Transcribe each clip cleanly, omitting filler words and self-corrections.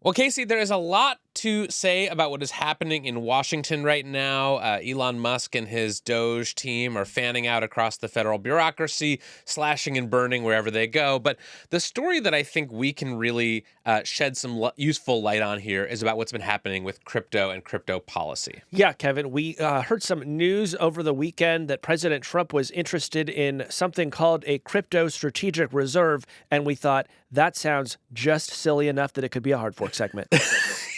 Well, Casey, there is a lot to say about what is happening in Washington right now. Elon Musk and his Doge team are fanning out across the federal bureaucracy, slashing and burning wherever they go. But the story that I think we can really shed some useful light on here is about what's been happening with crypto and crypto policy. Yeah, Kevin, we heard some news over the weekend that President Trump was interested in something called a crypto strategic reserve, and we thought that sounds just silly enough that it could be a hard fork segment.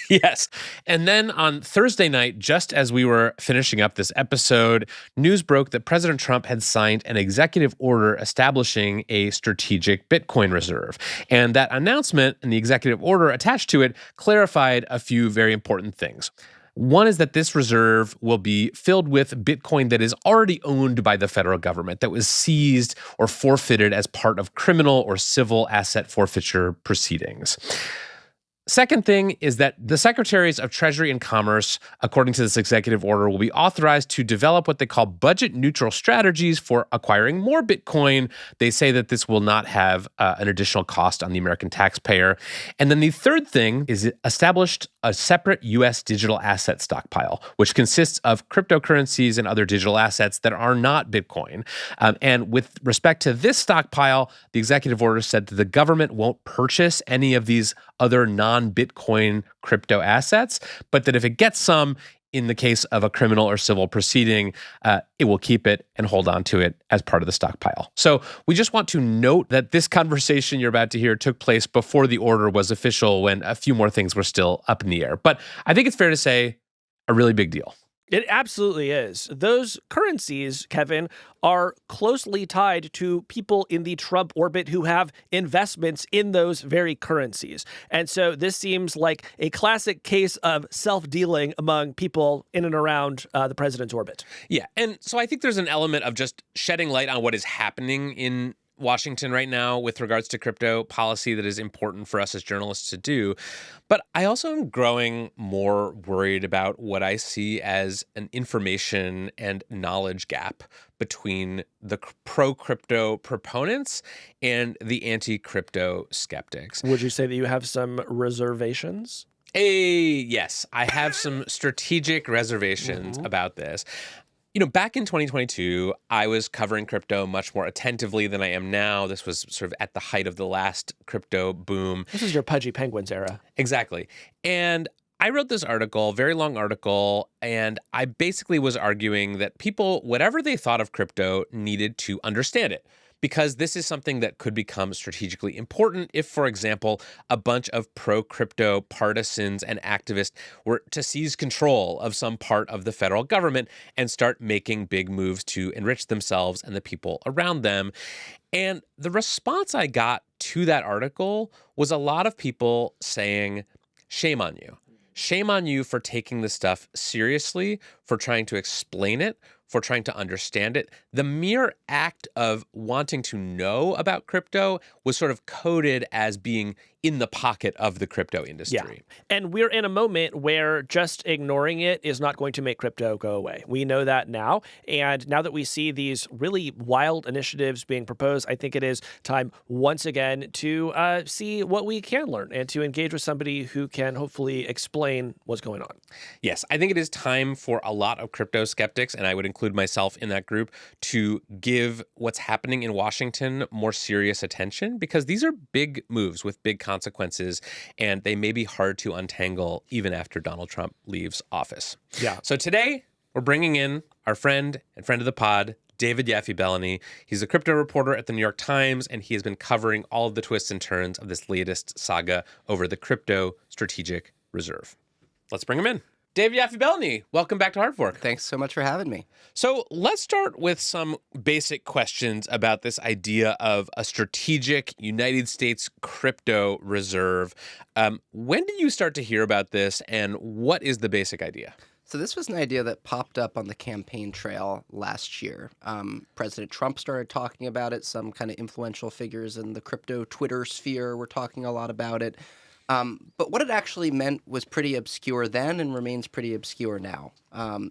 Yes. And then on Thursday night, just as we were finishing up this episode, news broke that President Trump had signed an executive order establishing a strategic Bitcoin reserve. And that announcement and the executive order attached to it clarified a few very important things. One is that this reserve will be filled with Bitcoin that is already owned by the federal government, that was seized or forfeited as part of criminal or civil asset forfeiture proceedings. Second thing is that the Secretaries of Treasury and Commerce, according to this executive order, will be authorized to develop what they call budget-neutral strategies for acquiring more Bitcoin. They say that this will not have an additional cost on the American taxpayer. And then the third thing is it established a separate U.S. digital asset stockpile, which consists of cryptocurrencies and other digital assets that are not Bitcoin. And with respect to this stockpile, the executive order said that the government won't purchase any of these other non-Bitcoin crypto assets, but that if it gets some, in the case of a criminal or civil proceeding, it will keep it and hold on to it as part of the stockpile. So we just want to note that this conversation you're about to hear took place before the order was official, when a few more things were still up in the air. But I think it's fair to say a really big deal. It absolutely is. Those currencies, Kevin, are closely tied to people in the Trump orbit who have investments in those very currencies. And so this seems like a classic case of self-dealing among people in and around the president's orbit. Yeah. And so I think there's an element of just shedding light on what is happening in Washington right now with regards to crypto policy that is important for us as journalists to do. But I also am growing more worried about what I see as an information and knowledge gap between the pro-crypto proponents and the anti-crypto skeptics. Would you say that you have some reservations? Yes, I have some strategic reservations about this. You know, back in 2022, I was covering crypto much more attentively than I am now. This was sort of at the height of the last crypto boom. This is your Pudgy Penguins era. Exactly. And I wrote this article, very long article, and I basically was arguing that people, whatever they thought of crypto, needed to understand it. Because this is something that could become strategically important if, for example, a bunch of pro-crypto partisans and activists were to seize control of some part of the federal government and start making big moves to enrich themselves and the people around them. And the response I got to that article was a lot of people saying, shame on you. Shame on you for taking this stuff seriously, for trying to explain it, for trying to understand it. The mere act of wanting to know about crypto was sort of coded as being in the pocket of the crypto industry. Yeah. And we're in a moment where just ignoring it is not going to make crypto go away. We know that now. And now that we see these really wild initiatives being proposed, I think it is time once again to see what we can learn and to engage with somebody who can hopefully explain what's going on. Yes, I think it is time for a lot of crypto skeptics, and I would include myself in that group, to give what's happening in Washington more serious attention, because these are big moves with big consequences, and they may be hard to untangle even after Donald Trump leaves office. Yeah. So today, we're bringing in our friend and friend of the pod, David Yaffe-Bellany. He's a crypto reporter at the New York Times, and he has been covering all of the twists and turns of this latest saga over the crypto strategic reserve. Let's bring him in. David Yaffe-Bellany, welcome back to Hard Fork. Thanks so much for having me. So let's start with some basic questions about this idea of a strategic United States crypto reserve. When did you start to hear about this, and what is the basic idea? So this was an idea that popped up on the campaign trail last year. President Trump started talking about it. Some kind of influential figures in the crypto Twitter sphere were talking a lot about it. But what it actually meant was pretty obscure then and remains pretty obscure now.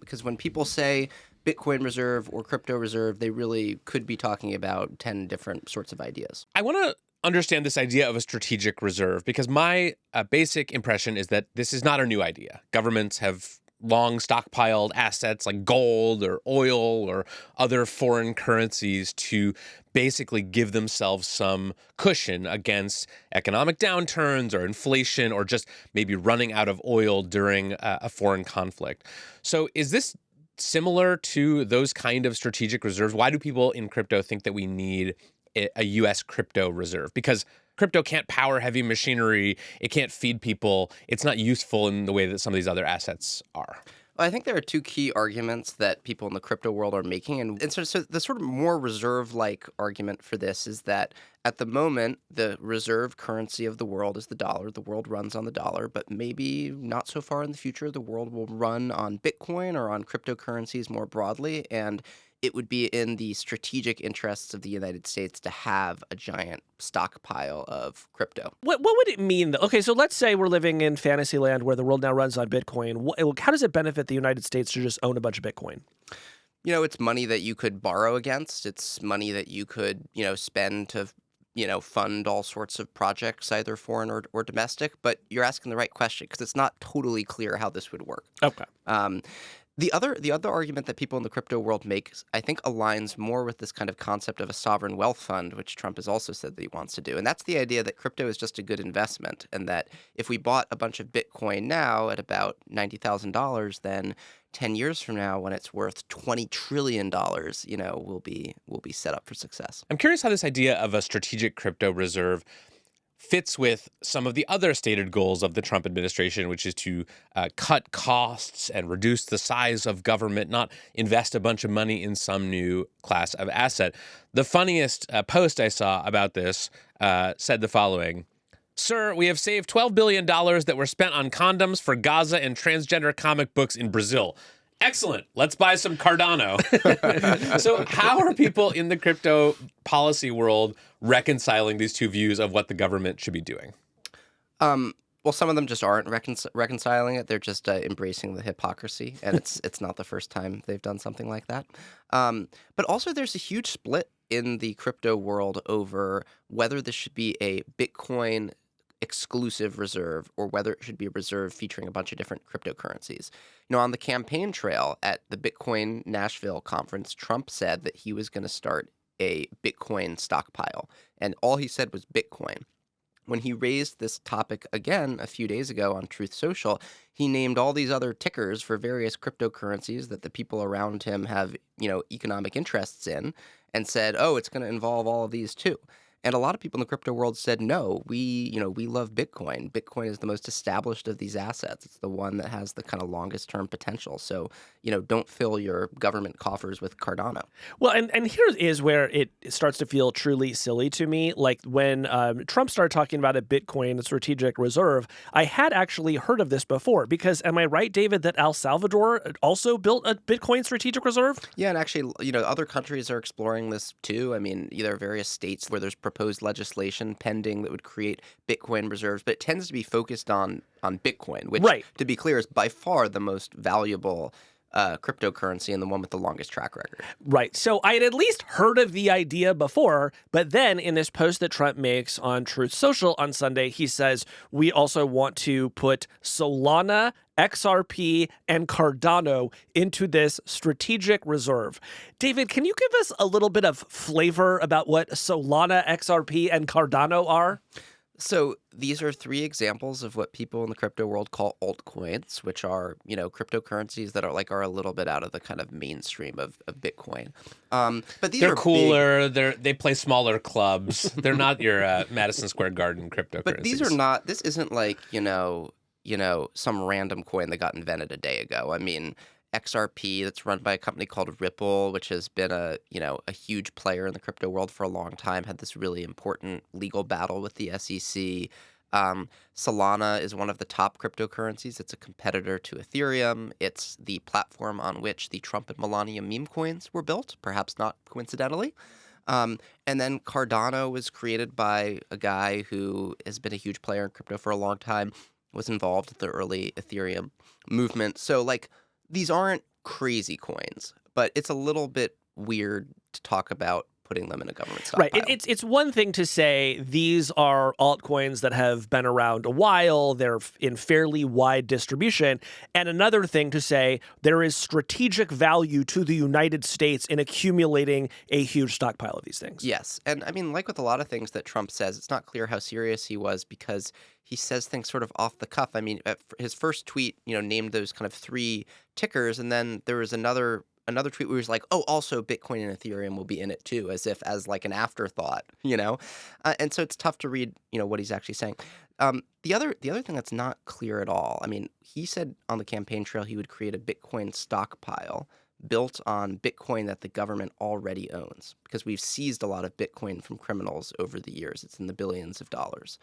Because when people say Bitcoin reserve or crypto reserve, they really could be talking about 10 different sorts of ideas. I want to understand this idea of a strategic reserve, because my basic impression is that this is not a new idea. Governments have long stockpiled assets like gold or oil or other foreign currencies to basically give themselves some cushion against economic downturns or inflation or just maybe running out of oil during a foreign conflict. So is this similar to those kind of strategic reserves? Why do people in crypto think that we need a U.S. crypto reserve? Because crypto can't power heavy machinery. It can't feed people. It's not useful in the way that some of these other assets are. Well, I think there are two key arguments that people in the crypto world are making. And so the sort of more reserve-like argument for this is that at the moment, the reserve currency of the world is the dollar. The world runs on the dollar, but maybe not so far in the future, the world will run on Bitcoin or on cryptocurrencies more broadly. And it would be in the strategic interests of the United States to have a giant stockpile of crypto. What would it mean, though? Okay, so let's say we're living in fantasy land where the world now runs on Bitcoin. How does it benefit the United States to just own a bunch of Bitcoin? You know, it's money that you could borrow against. It's money that you could, spend to, fund all sorts of projects, either foreign or domestic. But you're asking the right question because it's not totally clear how this would work. Okay. The other argument that people in the crypto world make, I think, aligns more with this kind of concept of a sovereign wealth fund, which Trump has also said that he wants to do. And that's the idea that crypto is just a good investment, and that if we bought a bunch of Bitcoin now at about $90,000, then 10 years from now, when it's worth $20 trillion, we'll be set up for success. I'm curious how this idea of a strategic crypto reserve fits with some of the other stated goals of the Trump administration, which is to cut costs and reduce the size of government, not invest a bunch of money in some new class of asset. The funniest post I saw about this said the following: "Sir, we have saved $12 billion that were spent on condoms for Gaza and transgender comic books in Brazil. Excellent. Let's buy some Cardano." So how are people in the crypto policy world reconciling these two views of what the government should be doing? Well, some of them just aren't reconciling it. They're just embracing the hypocrisy, and it's not the first time they've done something like that. But also, there's a huge split in the crypto world over whether this should be a Bitcoin exclusive reserve or whether it should be a reserve featuring a bunch of different cryptocurrencies. On the campaign trail at the Bitcoin Nashville conference, Trump said that he was going to start a Bitcoin stockpile, and all he said was Bitcoin. When he raised this topic again a few days ago on Truth Social, he named all these other tickers for various cryptocurrencies that the people around him have, economic interests in, and said, oh, it's going to involve all of these too. And a lot of people in the crypto world said, no, we love Bitcoin. Bitcoin is the most established of these assets. It's the one that has the kind of longest term potential. So, don't fill your government coffers with Cardano. Well, and here is where it starts to feel truly silly to me. Like when Trump started talking about a Bitcoin strategic reserve, I had actually heard of this before because am I right, David, that El Salvador also built a Bitcoin strategic reserve? Yeah, and actually, other countries are exploring this too. I mean, there are various states where there's proposed legislation pending that would create Bitcoin reserves, but it tends to be focused on Bitcoin, which, right, to be clear, is by far the most valuable cryptocurrency and the one with the longest track record. Right. So I had at least heard of the idea before, but then in this post that Trump makes on Truth Social on Sunday, he says, we also want to put Solana, XRP, and Cardano into this strategic reserve. David, can you give us a little bit of flavor about what Solana, XRP, and Cardano are? So these are three examples of what people in the crypto world call altcoins, which are, cryptocurrencies that are a little bit out of the kind of mainstream of Bitcoin. But these they're are cooler. They play smaller clubs. They're not your Madison Square Garden cryptocurrencies. But these are not. This isn't like some random coin that got invented a day ago. I mean, XRP, that's run by a company called Ripple, which has been a huge player in the crypto world for a long time, had this really important legal battle with the SEC. Solana is one of the top cryptocurrencies. It's a competitor to Ethereum. It's the platform on which the Trump and Melania meme coins were built, perhaps not coincidentally. And then Cardano was created by a guy who has been a huge player in crypto for a long time, was involved with the early Ethereum movement. So, these aren't crazy coins, but it's a little bit weird to talk about putting them in a government stockpile. Right. It's one thing to say these are altcoins that have been around a while, they're in fairly wide distribution, and another thing to say there is strategic value to the United States in accumulating a huge stockpile of these things. Yes. And I mean, like with a lot of things that Trump says, it's not clear how serious he was because he says things sort of off the cuff. I mean, his first tweet, named those kind of 3 tickers, and then there was another tweet where he was like, oh, also Bitcoin and Ethereum will be in it too, as like an afterthought, and so it's tough to read, what he's actually saying. The other thing that's not clear at all, I mean, he said on the campaign trail he would create a Bitcoin stockpile built on Bitcoin that the government already owns, because we've seized a lot of Bitcoin from criminals over the years. It's in the billions of dollars.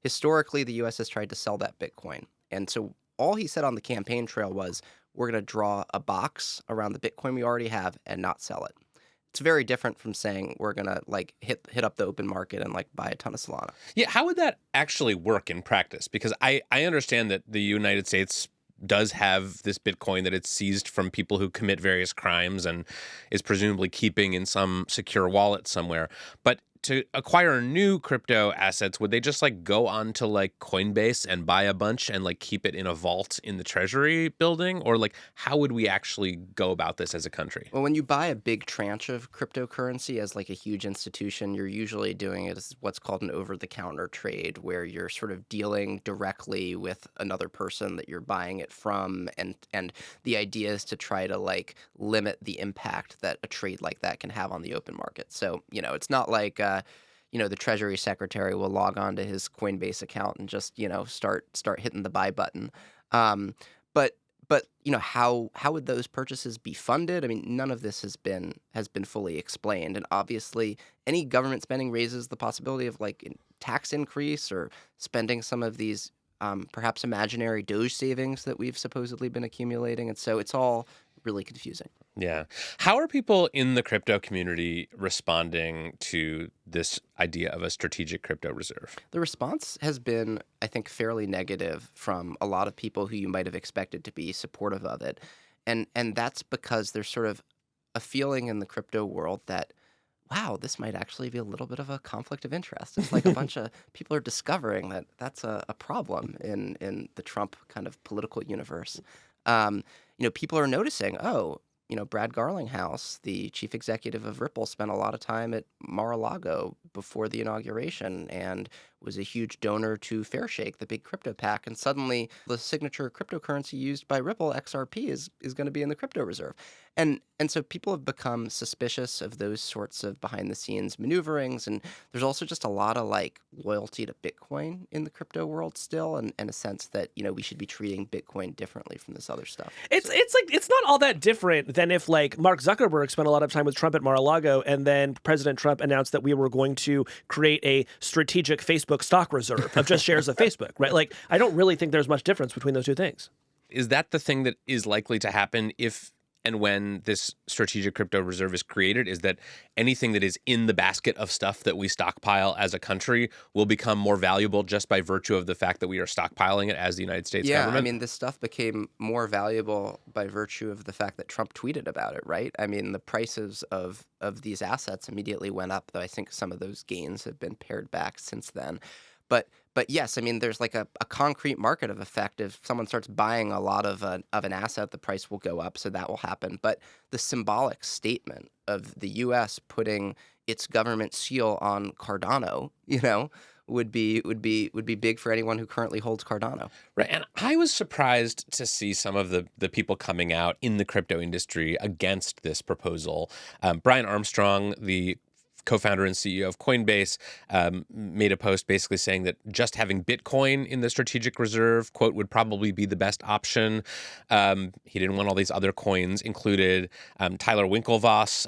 Historically, the U.S. has tried to sell that Bitcoin. And so all he said on the campaign trail was, we're going to draw a box around the Bitcoin we already have and not sell it. It's very different from saying we're going to like hit up the open market and like buy a ton of Solana. Yeah, how would that actually work in practice? Because I understand that the United States does have this Bitcoin that it's seized from people who commit various crimes and is presumably keeping in some secure wallet somewhere. But to acquire new crypto assets, would they just like go on to like Coinbase and buy a bunch and like keep it in a vault in the Treasury building? Or like how would we actually go about this as a country? Well, when you buy a big tranche of cryptocurrency as like a huge institution, you're usually doing it as what's called an over-the-counter trade, where you're sort of dealing directly with another person that you're buying it from, and the idea is to try to like limit the impact that a trade like that can have on the open market. So, it's not like the Treasury Secretary will log on to his Coinbase account and just, start hitting the buy button. But how would those purchases be funded? I mean, none of this has been fully explained. And obviously, any government spending raises the possibility of like tax increase or spending some of these perhaps imaginary Doge savings that we've supposedly been accumulating. And so it's all really confusing. Yeah. How are people in the crypto community responding to this idea of a strategic crypto reserve? The response has been, I think, fairly negative from a lot of people who you might have expected to be supportive of it. And that's because there's sort of a feeling in the crypto world that, wow, this might actually be a little bit of a conflict of interest. It's like a bunch of people are discovering that that's a problem in the Trump kind of political universe. People are noticing, Brad Garlinghouse, the chief executive of Ripple, spent a lot of time at Mar-a-Lago before the inauguration and was a huge donor to Fairshake, the big crypto pack. And suddenly the signature cryptocurrency used by Ripple, XRP, is going to be in the crypto reserve. And so people have become suspicious of those sorts of behind-the-scenes maneuverings. And there's also just a lot of like loyalty to Bitcoin in the crypto world still, and a sense that, we should be treating Bitcoin differently from this other stuff. It's not all that different than if like Mark Zuckerberg spent a lot of time with Trump at Mar-a-Lago, and then President Trump announced that we were going to create a strategic Facebook stock reserve of just shares of Facebook, right? Like, I don't really think there's much difference between those two things. Is that the thing that is likely to happen if and when this strategic crypto reserve is created, is that anything that is in the basket of stuff that we stockpile as a country will become more valuable just by virtue of the fact that we are stockpiling it as the United States government? Yeah, I mean, this stuff became more valuable by virtue of the fact that Trump tweeted about it, right? I mean, the prices of these assets immediately went up, though I think some of those gains have been pared back since then. But yes, I mean, there's like a concrete market of effect. If someone starts buying a lot of an asset, the price will go up, so that will happen. But the symbolic statement of the U.S. putting its government seal on Cardano, would be big for anyone who currently holds Cardano. Right, and I was surprised to see some of the people coming out in the crypto industry against this proposal. Brian Armstrong, the co-founder and CEO of Coinbase, made a post basically saying that just having Bitcoin in the strategic reserve, quote, would probably be the best option. He didn't want all these other coins included. Tyler Winklevoss,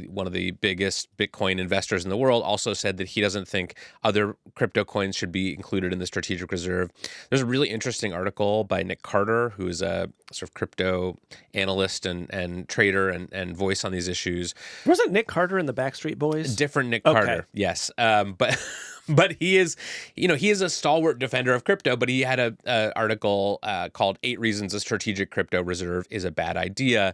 one of the biggest Bitcoin investors in the world, also said that he doesn't think other crypto coins should be included in the strategic reserve. There's a really interesting article by Nick Carter, who is a sort of crypto analyst and trader and voice on these issues. Wasn't Nick Carter in the Backstreet Boys? Different Nick Carter, yes. But he is, he is a stalwart defender of crypto, but he had a article called 8 Reasons a Strategic Crypto Reserve is a Bad Idea.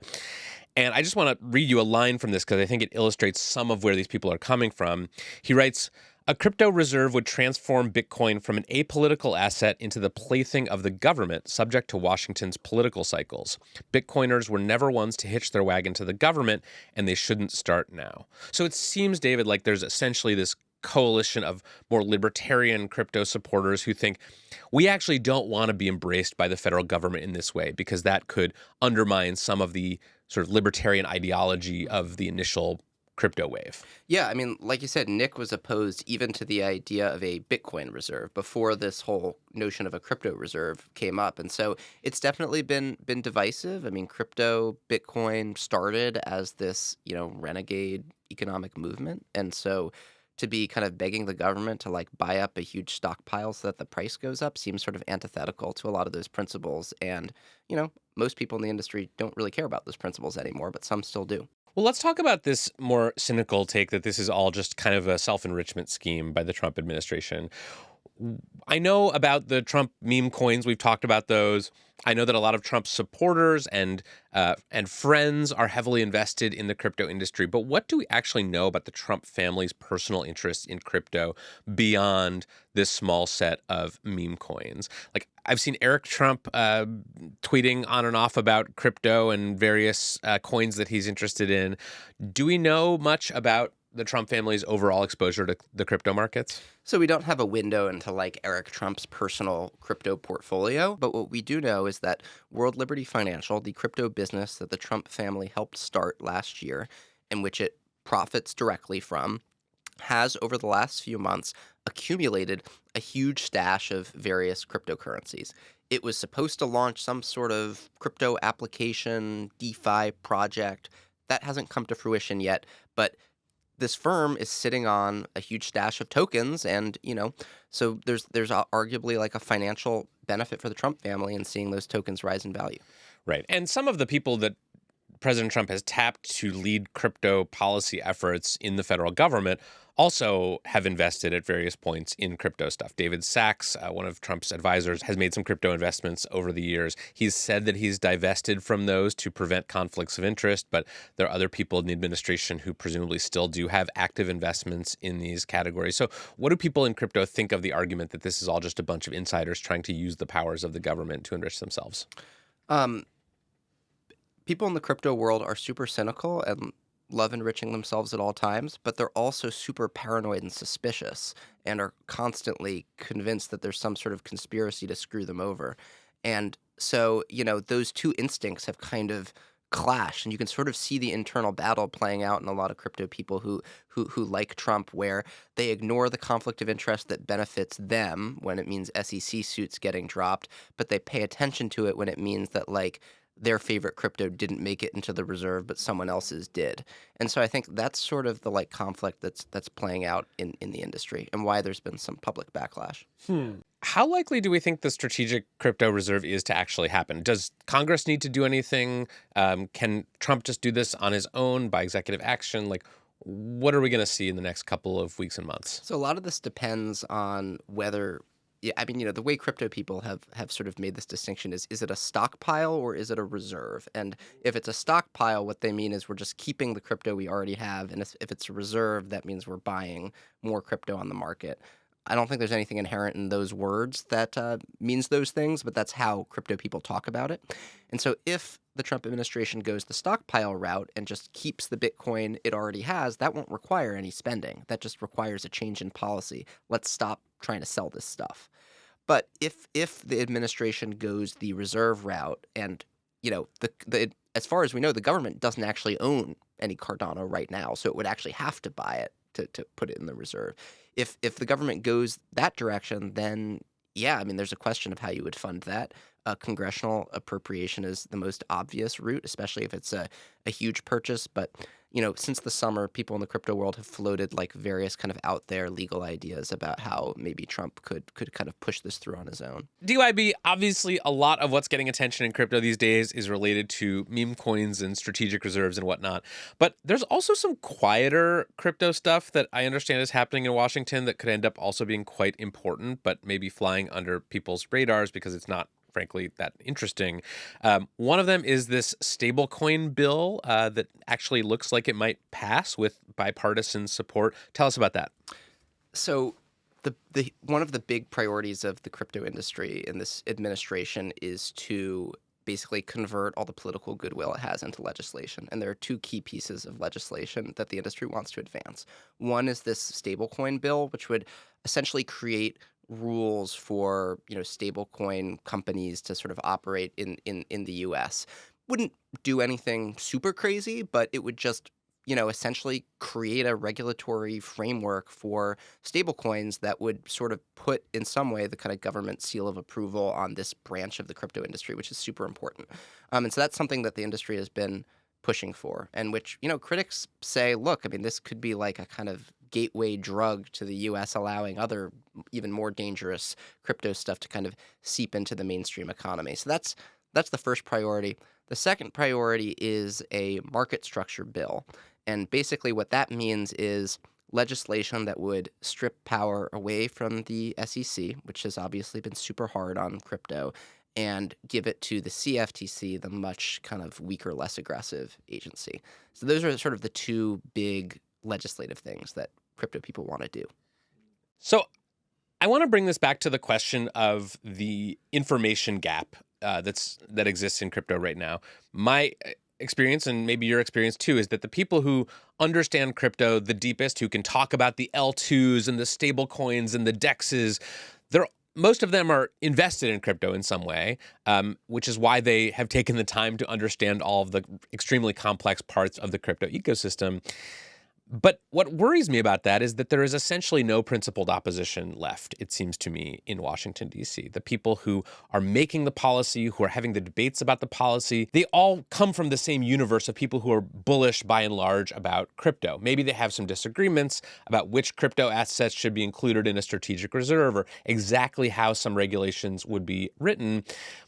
And I just want to read you a line from this because I think it illustrates some of where these people are coming from. He writes, "A crypto reserve would transform Bitcoin from an apolitical asset into the plaything of the government, subject to Washington's political cycles. Bitcoiners were never ones to hitch their wagon to the government, and they shouldn't start now." So it seems, David, like there's essentially this coalition of more libertarian crypto supporters who think we actually don't want to be embraced by the federal government in this way because that could undermine some of the sort of libertarian ideology of the initial crypto wave. Yeah, I mean, like you said, Nick was opposed even to the idea of a Bitcoin reserve before this whole notion of a crypto reserve came up. And so it's definitely been divisive. I mean, crypto, Bitcoin started as this, renegade economic movement. And so to be kind of begging the government to like buy up a huge stockpile so that the price goes up seems sort of antithetical to a lot of those principles. And, most people in the industry don't really care about those principles anymore, but some still do. Well, let's talk about this more cynical take that this is all just kind of a self-enrichment scheme by the Trump administration. I know about the Trump meme coins. We've talked about those. I know that a lot of Trump supporters and friends are heavily invested in the crypto industry. But what do we actually know about the Trump family's personal interest in crypto beyond this small set of meme coins? Like, I've seen Eric Trump tweeting on and off about crypto and various coins that he's interested in. Do we know much about the Trump family's overall exposure to the crypto markets? So we don't have a window into like Eric Trump's personal crypto portfolio, but what we do know is that World Liberty Financial, the crypto business that the Trump family helped start last year, in which it profits directly from, has over the last few months accumulated a huge stash of various cryptocurrencies. It was supposed to launch some sort of crypto application, DeFi project. That hasn't come to fruition yet, but this firm is sitting on a huge stash of tokens, and so there's arguably like a financial benefit for the Trump family in seeing those tokens rise in value. Right. And some of the people that President Trump has tapped to lead crypto policy efforts in the federal government also have invested at various points in crypto stuff. David Sachs, one of Trump's advisors, has made some crypto investments over the years. He's said that he's divested from those to prevent conflicts of interest, but there are other people in the administration who presumably still do have active investments in these categories. So what do people in crypto think of the argument that this is all just a bunch of insiders trying to use the powers of the government to enrich themselves? People in the crypto world are super cynical and love enriching themselves at all times, but they're also super paranoid and suspicious and are constantly convinced that there's some sort of conspiracy to screw them over. And so, those two instincts have kind of clashed, and you can sort of see the internal battle playing out in a lot of crypto people who like Trump, where they ignore the conflict of interest that benefits them when it means SEC suits getting dropped, but they pay attention to it when it means that like their favorite crypto didn't make it into the reserve, but someone else's did. And so I think that's sort of the like conflict that's playing out in the industry and why there's been some public backlash. How likely do we think the strategic crypto reserve is to actually happen? Does Congress need to do anything? Can Trump just do this on his own by executive action? Like, what are we going to see in the next couple of weeks and months? So a lot of this depends on whether the way crypto people have sort of made this distinction is it a stockpile or is it a reserve? And if it's a stockpile, what they mean is we're just keeping the crypto we already have. And if it's a reserve, that means we're buying more crypto on the market. I don't think there's anything inherent in those words that means those things, but that's how crypto people talk about it. And so if the Trump administration goes the stockpile route and just keeps the Bitcoin it already has, that won't require any spending. That just requires a change in policy. Let's stop trying to sell this stuff. But if the administration goes the reserve route, and the as far as we know, the government doesn't actually own any Cardano right now, so it would actually have to buy it to put it in the reserve. If the government goes that direction, then there's a question of how you would fund that. Congressional appropriation is the most obvious route, especially if it's a huge purchase. But since the summer, people in the crypto world have floated like various kind of out there legal ideas about how maybe Trump could kind of push this through on his own. DYB, obviously a lot of what's getting attention in crypto these days is related to meme coins and strategic reserves and whatnot. But there's also some quieter crypto stuff that I understand is happening in Washington that could end up also being quite important, but maybe flying under people's radars because it's not frankly, that interesting. One of them is this stablecoin bill that actually looks like it might pass with bipartisan support. Tell us about that. So the one of the big priorities of the crypto industry in this administration is to basically convert all the political goodwill it has into legislation. And there are two key pieces of legislation that the industry wants to advance. One is this stablecoin bill, which would essentially create rules for, stablecoin companies to sort of operate in the US. Wouldn't do anything super crazy, but it would just essentially create a regulatory framework for stablecoins that would sort of put in some way the kind of government seal of approval on this branch of the crypto industry, which is super important. And so that's something that the industry has been pushing for, and which, critics say, look, I mean, this could be like a kind of gateway drug to the US, allowing other even more dangerous crypto stuff to kind of seep into the mainstream economy. So that's the first priority. The second priority is a market structure bill. And basically what that means is legislation that would strip power away from the SEC, which has obviously been super hard on crypto, and give it to the CFTC, the much kind of weaker, less aggressive agency. So those are sort of the two big legislative things that crypto people want to do. So I want to bring this back to the question of the information gap that exists in crypto right now. My experience, and maybe your experience too, is that the people who understand crypto the deepest, who can talk about the L2s and the stable coins and the DEXs, most of them are invested in crypto in some way, which is why they have taken the time to understand all of the extremely complex parts of the crypto ecosystem. But what worries me about that is that there is essentially no principled opposition left, it seems to me, in Washington, D.C. The people who are making the policy, who are having the debates about the policy, they all come from the same universe of people who are bullish, by and large, about crypto. Maybe they have some disagreements about which crypto assets should be included in a strategic reserve or exactly how some regulations would be written.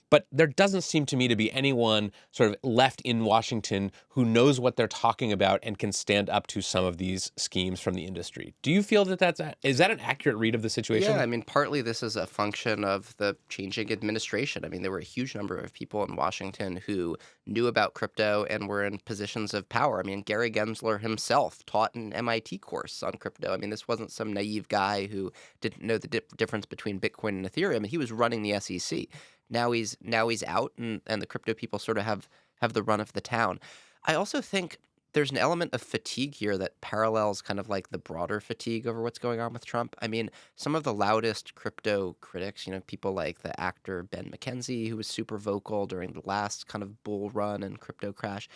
But there doesn't seem to me to be anyone sort of left in Washington who knows what they're talking about and can stand up to some of these schemes from the industry. Do you feel that is that an accurate read of the situation? Yeah, I mean, partly this is a function of the changing administration. I mean, there were a huge number of people in Washington who knew about crypto and were in positions of power. I mean, Gary Gensler himself taught an MIT course on crypto. I mean, this wasn't some naive guy who didn't know the difference between Bitcoin and Ethereum. He was running the SEC. Now he's out, and the crypto people sort of have the run of the town. I also think there's an element of fatigue here that parallels kind of like the broader fatigue over what's going on with Trump. I mean, some of the loudest crypto critics, people like the actor Ben McKenzie, who was super vocal during the last kind of bull run and crypto crash,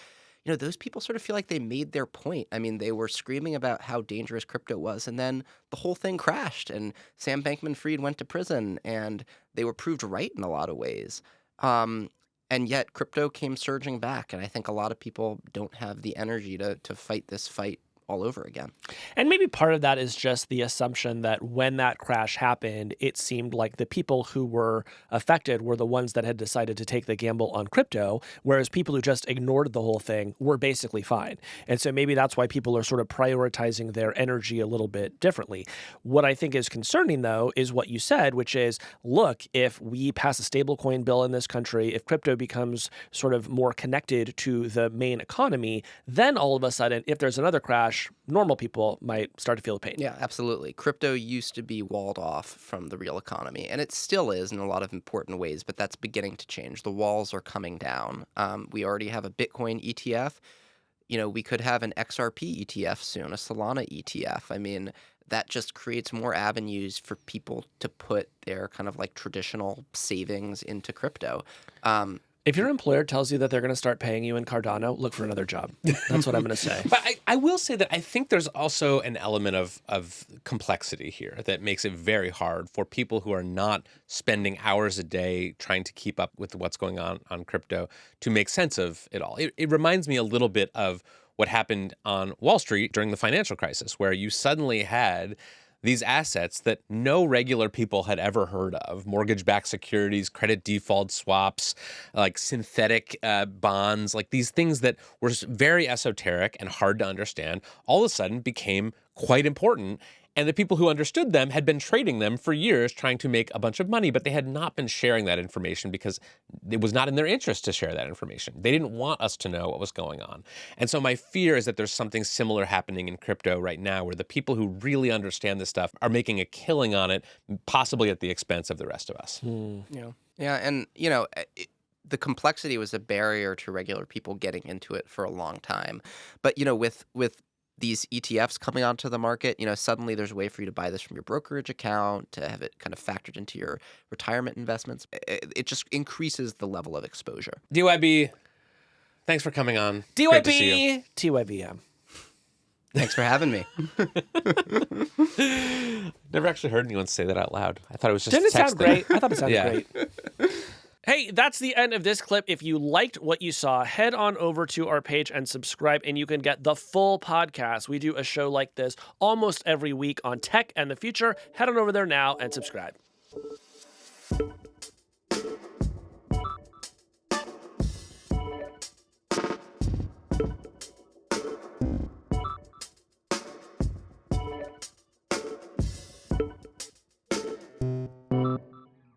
those people sort of feel like they made their point. I mean, they were screaming about how dangerous crypto was, and then the whole thing crashed, and Sam Bankman-Fried went to prison, and they were proved right in a lot of ways. And yet crypto came surging back, and I think a lot of people don't have the energy to fight this fight all over again. And maybe part of that is just the assumption that when that crash happened, it seemed like the people who were affected were the ones that had decided to take the gamble on crypto, whereas people who just ignored the whole thing were basically fine. And so maybe that's why people are sort of prioritizing their energy a little bit differently. What I think is concerning, though, is what you said, which is, look, if we pass a stablecoin bill in this country, if crypto becomes sort of more connected to the main economy, then all of a sudden, if there's another crash, normal people might start to feel the pain. Yeah, absolutely. Crypto used to be walled off from the real economy, and it still is in a lot of important ways, but that's beginning to change. The walls are coming down. We already have a Bitcoin ETF. We could have an XRP ETF soon, a Solana ETF. I mean, that just creates more avenues for people to put their kind of like traditional savings into crypto. If your employer tells you that they're going to start paying you in Cardano, look for another job. That's what I'm going to say. But I will say that I think there's also an element of complexity here that makes it very hard for people who are not spending hours a day trying to keep up with what's going on crypto to make sense of it all. It reminds me a little bit of what happened on Wall Street during the financial crisis, where you suddenly had these assets that no regular people had ever heard of: mortgage-backed securities, credit default swaps, like synthetic bonds, like these things that were very esoteric and hard to understand, all of a sudden became quite important. And the people who understood them had been trading them for years, trying to make a bunch of money, but they had not been sharing that information because it was not in their interest to share that information. They didn't want us to know what was going on. And so my fear is that there's something similar happening in crypto right now, where the people who really understand this stuff are making a killing on it, possibly at the expense of the rest of us. Yeah, and the complexity was a barrier to regular people getting into it for a long time. But with these ETFs coming onto the market, suddenly there's a way for you to buy this from your brokerage account, to have it kind of factored into your retirement investments. It just increases the level of exposure. DYB, thanks for coming on. Great to see you. TYBM. Thanks for having me. Never actually heard anyone say that out loud. I thought it was just Didn't it sound texting. great? I thought it sounded great. Hey, that's the end of this clip. If you liked what you saw, head on over to our page and subscribe, and you can get the full podcast. We do a show like this almost every week on tech and the future. Head on over there now and subscribe.